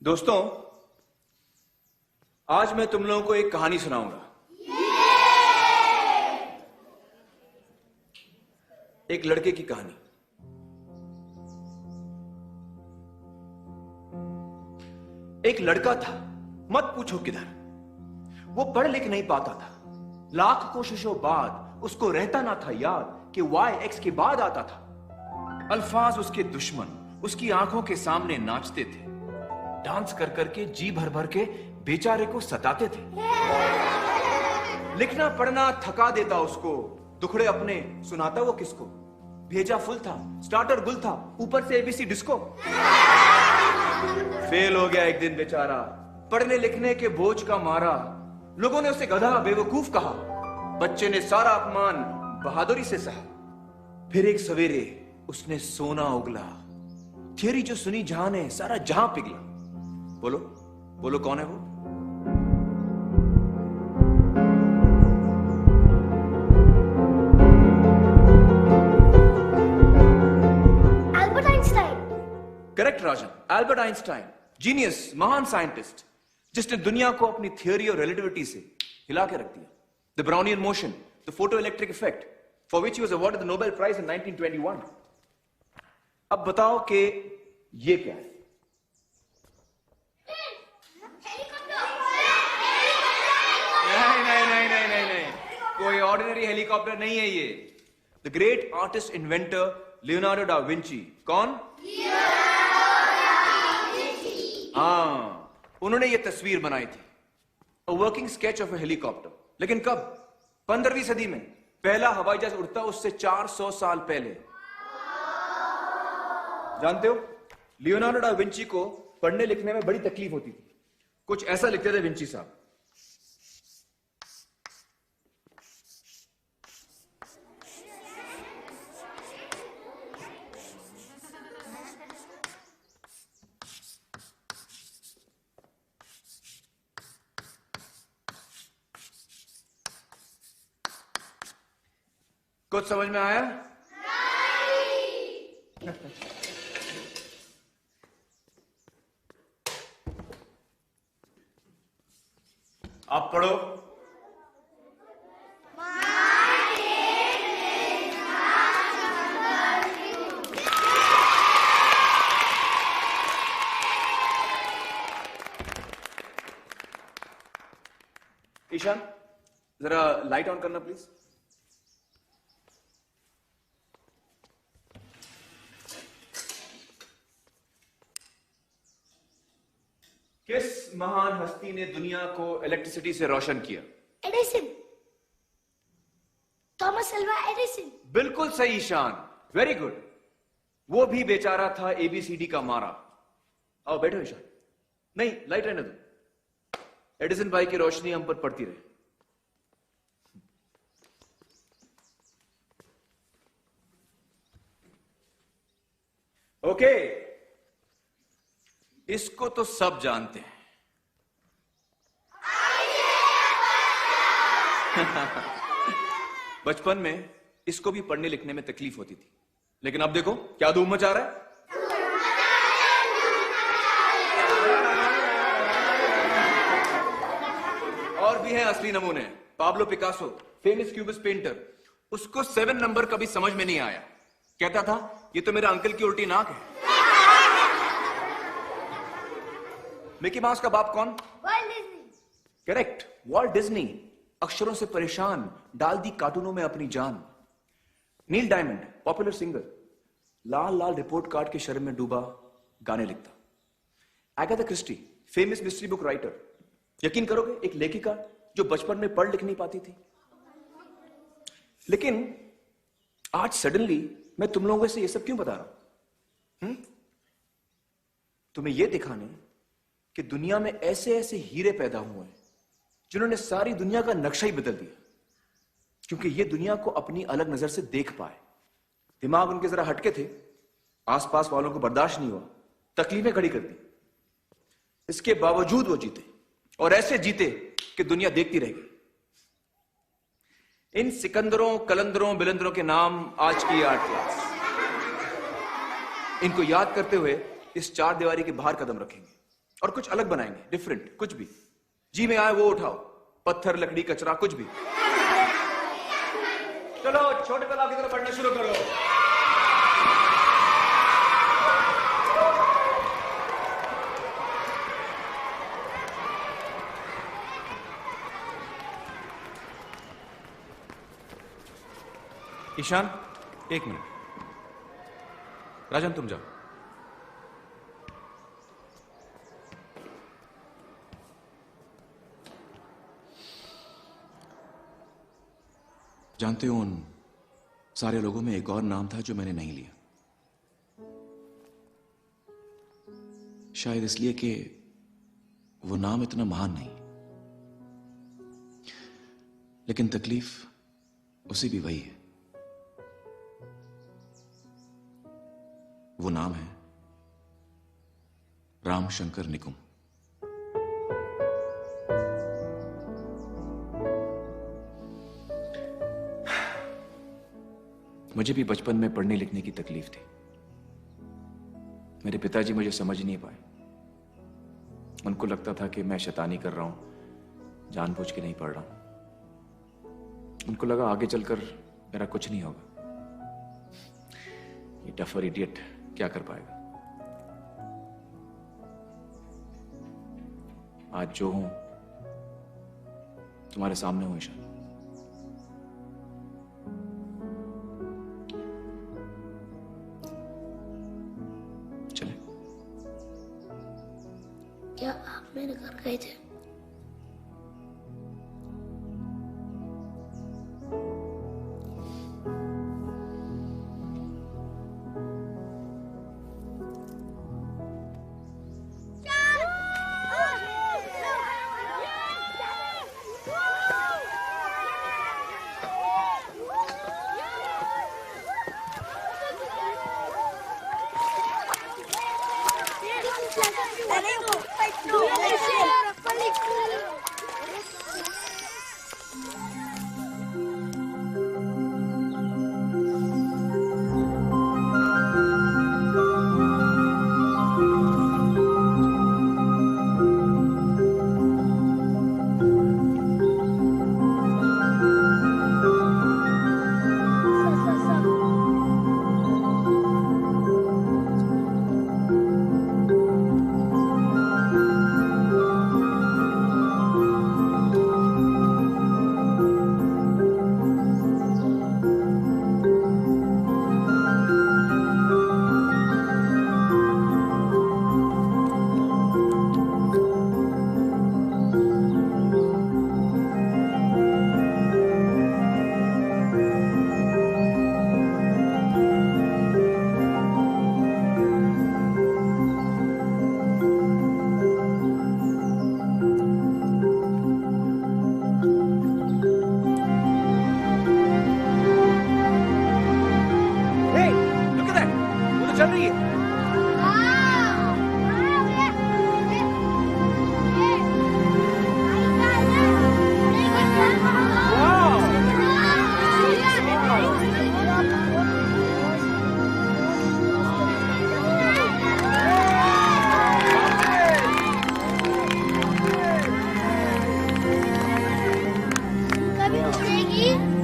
दोस्तों, आज मैं तुम लोगों को एक कहानी सुनाऊंगा। एक लड़के की कहानी। एक लड़का था, मत पूछो किधर। वो पढ़ लिख नहीं पाता था। लाख कोशिशों बाद उसको रहता ना था याद कि वाई एक्स के बाद आता था। अल्फाज उसके दुश्मन उसकी आंखों के सामने नाचते थे। डांस कर करके जी भर भर के बेचारे को सताते थे। लिखना पढ़ना थका देता उसको, दुखड़े अपने सुनाता वो किसको। भेजा फुल था, स्टार्टर गुल था, ऊपर से एबीसी डिस्को। फेल हो गया एक दिन बेचारा, पढ़ने लिखने के बोझ का मारा। लोगों ने उसे गधा बेवकूफ कहा, बच्चे ने सारा अपमान बहादुरी से सहा। फिर एक सवेरे उसने सोना उगला। थियरी जो सुनी जहां ने सारा जहां पिघला। बोलो बोलो कौन है वो? Albert Einstein. करेक्ट राजन, एल्बर्ट आइंस्टाइन, जीनियस, महान साइंटिस्ट, जिसने दुनिया को अपनी थियरी और रिलेटिविटी से हिला के रख दिया। The Brownian motion, the photoelectric effect, for which he was awarded the Nobel prize in 1921। अब बताओ कि ये क्या है? नहीं, कोई ऑर्डिनरी हेलीकॉप्टर नहीं है ये। The great artist inventor Leonardo da Vinci. कौन? हाँ, उन्होंने ये तस्वीर बनाई थी, a working sketch of a helicopter. लेकिन कब? 15वीं सदी में। पहला हवाई जहाज उड़ता उससे 400 साल पहले। जानते हो, लियोनार्डो डा विंची को पढ़ने लिखने में बड़ी तकलीफ होती थी। कुछ ऐसा लिखते थे विंची साहब। कुछ समझ में आया? नहीं। आप पढ़ो। ईशान, जरा लाइट ऑन करना प्लीज। किस महान हस्ती ने दुनिया को इलेक्ट्रिसिटी से रोशन किया? एडिसन। Thomas Alva Edison. बिल्कुल सही ईशान, वेरी गुड। वो भी बेचारा था एबीसीडी का मारा। आओ बैठो ईशान। नहीं, लाइट रहने दो। एडिसन भाई की रोशनी हम पर पड़ती रहे। ओके, इसको तो सब जानते हैं। बचपन में इसको भी पढ़ने लिखने में तकलीफ होती थी, लेकिन अब देखो क्या धूम मचा रहा है। और भी हैं असली नमूने। Pablo Picasso, famous cubist painter, उसको 7 नंबर कभी समझ में नहीं आया। कहता था ये तो मेरे अंकल की उल्टी नाक है। मिकी माउस का बाप कौन? World Disney. Correct, Walt Disney. अक्षरों से परेशान, डाल दी कार्टूनों में अपनी जान। नील डायमंड, पॉपुलर सिंगर, लाल लाल रिपोर्ट कार्ड के शर्म में डूबा गाने लिखता। Agatha Christie, famous mystery book writer. यकीन करोगे, एक लेखिका जो बचपन में पढ़ लिख नहीं पाती थी। लेकिन आज सडनली मैं तुम लोगों से ये सब क्यों बता रहा हूं? तुम्हें यह दिखाने कि दुनिया में ऐसे ऐसे हीरे पैदा हुए हैं जिन्होंने सारी दुनिया का नक्शा ही बदल दिया, क्योंकि ये दुनिया को अपनी अलग नजर से देख पाए। दिमाग उनके जरा हटके थे, आसपास वालों को बर्दाश्त नहीं हुआ, तकलीफें खड़ी कर दी। इसके बावजूद वो जीते, और ऐसे जीते कि दुनिया देखती रह गई। इन सिकंदरों, कलंदरों, बिलंदरों के नाम आज की आर्ट क्लास। इनको याद करते हुए इस चार दीवारी के बाहर कदम रखेंगे। और कुछ अलग बनाएंगे, डिफरेंट, कुछ भी जी में आए वो उठाओ, पत्थर, लकड़ी, कचरा, कुछ भी। चलो छोटे तालाब की तरफ बढ़ना शुरू करो। ईशान, एक मिनट। राजन तुम जाओ। जानते हो, उन सारे लोगों में एक और नाम था जो मैंने नहीं लिया। शायद इसलिए कि वो नाम इतना महान नहीं, लेकिन तकलीफ उसे भी वही है। वो नाम है राम शंकर निकुम। मुझे भी बचपन में पढ़ने लिखने की तकलीफ थी। मेरे पिताजी मुझे समझ नहीं पाए। उनको लगता था कि मैं शैतानी कर रहा हूं, जानबूझ के नहीं पढ़ रहा हूं। उनको लगा आगे चलकर मेरा कुछ नहीं होगा, ये टफर इडियट क्या कर पाएगा। आज जो हूं तुम्हारे सामने हूं ईशान। चले? क्या आप मेरे घर गए थे? चल रही है। कभी उड़ेगी